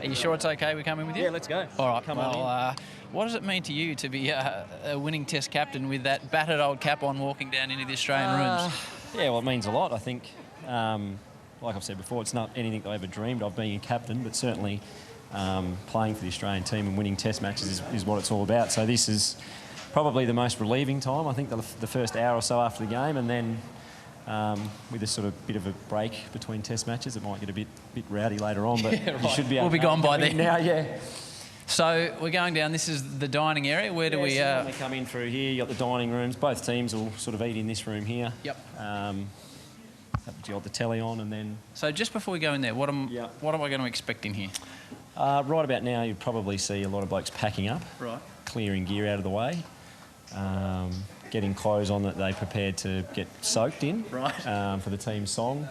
Are you sure it's okay we come in with you? Yeah, let's go. All right. Come on in. What does it mean to you to be a winning Test captain with that battered old cap on, walking down into the Australian rooms? Yeah, well, it means a lot. I think, like I've said before, it's not anything I ever dreamed of being a captain, but certainly playing for the Australian team and winning Test matches is what it's all about. So this is probably the most relieving time. I think the first hour or so after the game, and then with a sort of bit of a break between Test matches, it might get a bit rowdy later on, but you should be. We'll be gone by then. Now, yeah. So we're going down. This is the dining area. Where do we? So when we come in through here, you got the dining rooms. Both teams will sort of eat in this room here. Yep. You got the telly on, and then. So just before we go in there, what am I going to expect in here? Right about now, you'd probably see a lot of blokes packing up, right, clearing gear out of the way, getting clothes on that they prepared to get soaked in, right, for the team song.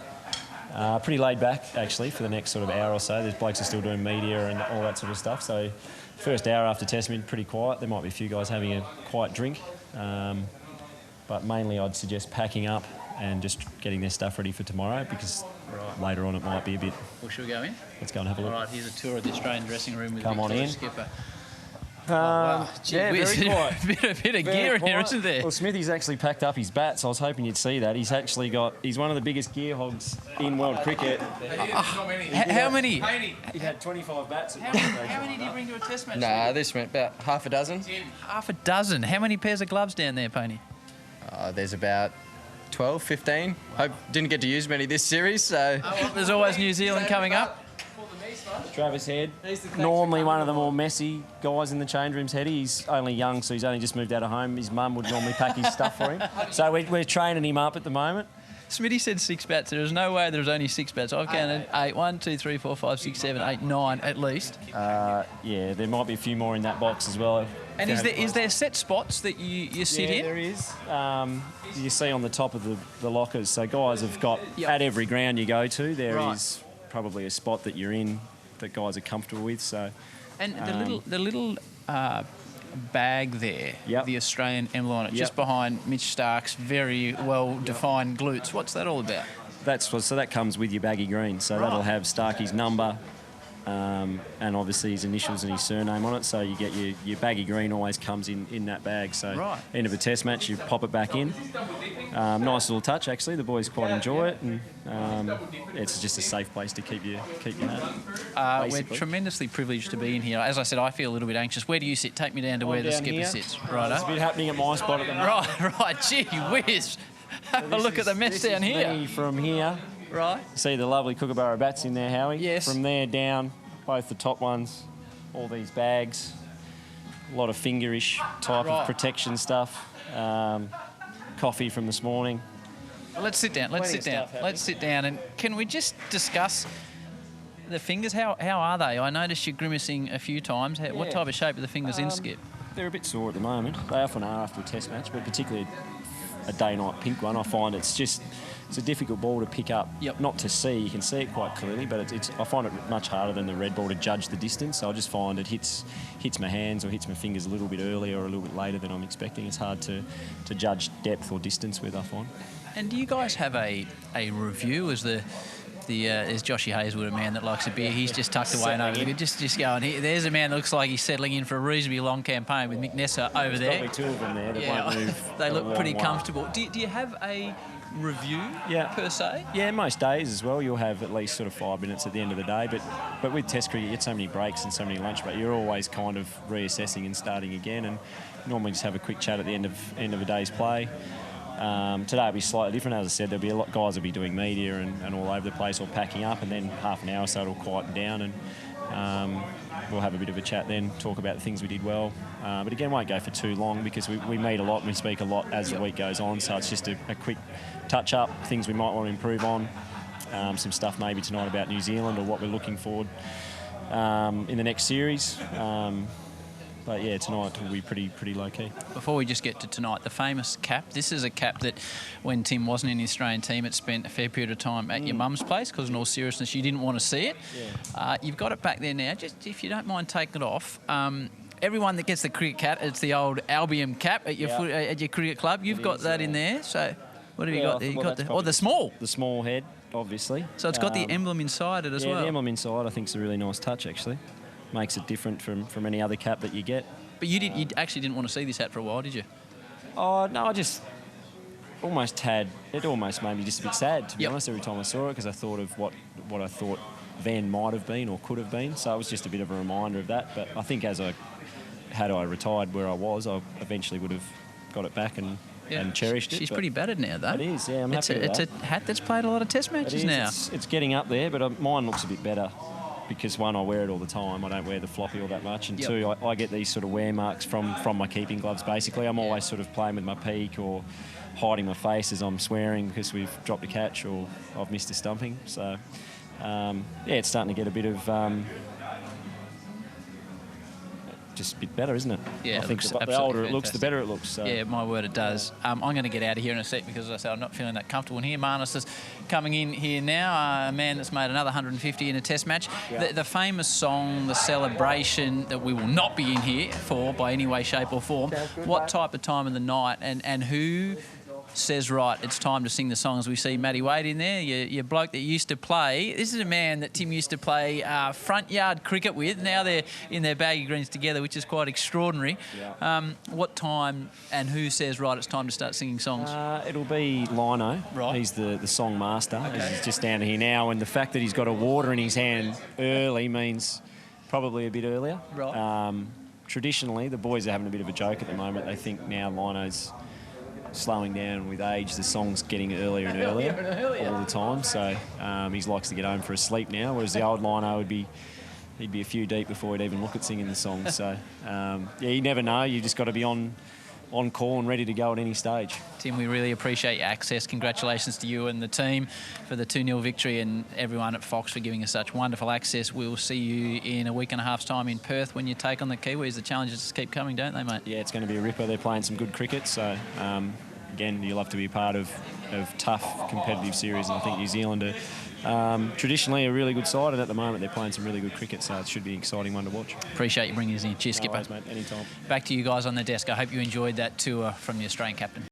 Pretty laid back actually for the next sort of hour or so. There's blokes are still doing media and all that sort of stuff. So first hour after Testament, pretty quiet. There might be a few guys having a quiet drink, but mainly I'd suggest packing up and just getting their stuff ready for tomorrow, because later on it might be a bit. Well, should we go in? Let's go and have a look. All right, here's a tour of the Australian dressing room with Come on in. Skipper. Wow. Yeah, very quiet. bit of gear in here, isn't there? Well, Smithy's actually packed up his bats. I was hoping you'd see that. He's one of the biggest gear hogs in world cricket. How many? He had 25 bats. How many did you bring to a Test match? Nah, this went about half a dozen. Half a dozen. How many pairs of gloves down there, Paine? There's about 12, 15. Hope didn't get to use many this series, so. There's always New Zealand coming up. Travis Head, normally one of the more messy guys in the change rooms. Heady, he's only young, so he's only just moved out of home. His mum would normally pack his stuff for him. So we're training him up at the moment. Smitty said 6 bats. There's no way there's only 6 bats. I've counted 8. 1, 2, 3, 4, 5, 6, 7, 8, 9 at least. Yeah, there might be a few more in that box as well. And is there set spots that you sit in? Yeah, there is. You see on the top of the lockers. So guys have got, at every ground you go to, there is probably a spot that you're in that guys are comfortable with. So, and the little bag there, the Australian emblem on it, just behind Mitch Stark's very well defined glutes. What's that all about? So that comes with your baggy green. So that'll have Starkey's number, and obviously his initials and his surname on it. So you get your baggy green always comes in that bag. So end of a Test match, you pop it back in. Nice little touch actually. The boys quite enjoy it, and it's just a safe place to keep your hat. We're tremendously privileged to be in here. As I said, I feel a little bit anxious. Where do you sit? Take me down to where the skipper sits. Right. There's a bit happening at my spot at the moment. Right. Gee whiz. Have a look at the mess down here. Me from here. Right. See the lovely Kookaburra bats in there, Howie? Yes. From there down, both the top ones, all these bags, a lot of fingerish type of protection stuff, coffee from this morning. Well, let's sit down. Let's sit down. And can we just discuss the fingers? How are they? I noticed you grimacing a few times. What type of shape are the fingers in, Skip? They're a bit sore at the moment. They often are after a Test match, but particularly a day-night pink one. I find it's a difficult ball to pick up. Not to see, you can see it quite clearly, but I find it much harder than the red ball to judge the distance. So I just find it hits my hands or hits my fingers a little bit earlier or a little bit later than I'm expecting. It's hard to judge depth or distance with, I find. And do you guys have a review as is Joshy Hazelwood, a man that likes a beer? He's just tucked away and over. Just going here. There's a man that looks like he's settling in for a reasonably long campaign with Mick Nessa over there. There's probably 2 of them there that won't move. They look pretty comfortable. Do you have a review per se? Yeah, most days as well. You'll have at least sort of 5 minutes at the end of the day. But with Test cricket, you get so many breaks and so many lunch breaks. You're always kind of reassessing and starting again, and normally just have a quick chat at the end of a day's play. Today will be slightly different. As I said, there'll be a lot of guys will be doing media and all over the place or packing up, and then half an hour or so it'll quieten down, and we'll have a bit of a chat then, talk about the things we did well. But again, won't go for too long because we meet a lot and we speak a lot as the week goes on, so it's just a quick touch-up, things we might want to improve on, some stuff maybe tonight about New Zealand or what we're looking forward in the next series. But yeah, tonight will be pretty low-key. Before we just get to tonight, the famous cap. This is a cap that when Tim wasn't in the Australian team, it spent a fair period of time at your mum's place because in all seriousness, you didn't want to see it. You've got it back there now. Just if you don't mind taking it off. Everyone that gets the cricket cap, it's the old Albion cap at your cricket club. You've got that in there. So What have you got there? You got the small. The small head, obviously. So it's got the emblem inside it as well. Yeah, the emblem inside I think is a really nice touch, actually. Makes it different from any other cap that you get. But you actually didn't want to see this hat for a while, did you? Oh, no, I just it almost made me just a bit sad, to be honest, every time I saw it, because I thought of what I thought Van might have been or could have been. So it was just a bit of a reminder of that. But I think had I retired where I was, I eventually would have got it back and cherished it. She's pretty battered now, though. It is, yeah, I'm happy with that. It's a hat that's played a lot of test matches now. It's getting up there, but mine looks a bit better because, one, I wear it all the time. I don't wear the floppy all that much. And two, I get these sort of wear marks from my keeping gloves, basically. I'm always sort of playing with my peak or hiding my face as I'm swearing because we've dropped a catch or I've missed a stumping. So, it's starting to get a bit of... just a bit better, isn't it? Yeah, I think the older it looks, the better it looks. So. Yeah, my word, it does. I'm going to get out of here in a sec because, as I said, I'm not feeling that comfortable in here. Marnus is coming in here now, a man that's made another 150 in a test match. Yeah. The famous song, the celebration that we will not be in here for by any way, shape or form. What type of time of the night and who says, right, it's time to sing the songs? We see Matty Wade in there, your bloke that used to play. This is a man that Tim used to play front yard cricket with. Now they're in their baggy greens together, which is quite extraordinary. Yeah. What time and who says, right, it's time to start singing songs? It'll be Lino. Right. He's the song master. Okay. He's just down here now, and the fact that he's got a water in his hand early means probably a bit earlier. Right. Traditionally, the boys are having a bit of a joke at the moment. They think now Lino's slowing down with age. The song's getting earlier and earlier all the time. So he likes to get home for a sleep now, whereas the old Lino he'd be a few deep before he'd even look at singing the song. So you never know. You just got to be on call and ready to go at any stage. Tim, we really appreciate your access. Congratulations to you and the team for the 2-0 victory, and everyone at Fox for giving us such wonderful access. We'll see you in a week and a half's time in Perth when you take on the Kiwis. The challenges just keep coming, don't they, mate? Yeah, it's going to be a ripper. They're playing some good cricket, so again, you'll have to be part of tough competitive series, and I think New Zealand are traditionally a really good side, and at the moment they're playing some really good cricket, so it should be an exciting one to watch. Appreciate you bringing us in. Cheers, Skipper. No worries, mate. Anytime. Back to you guys on the desk. I hope you enjoyed that tour from the Australian captain.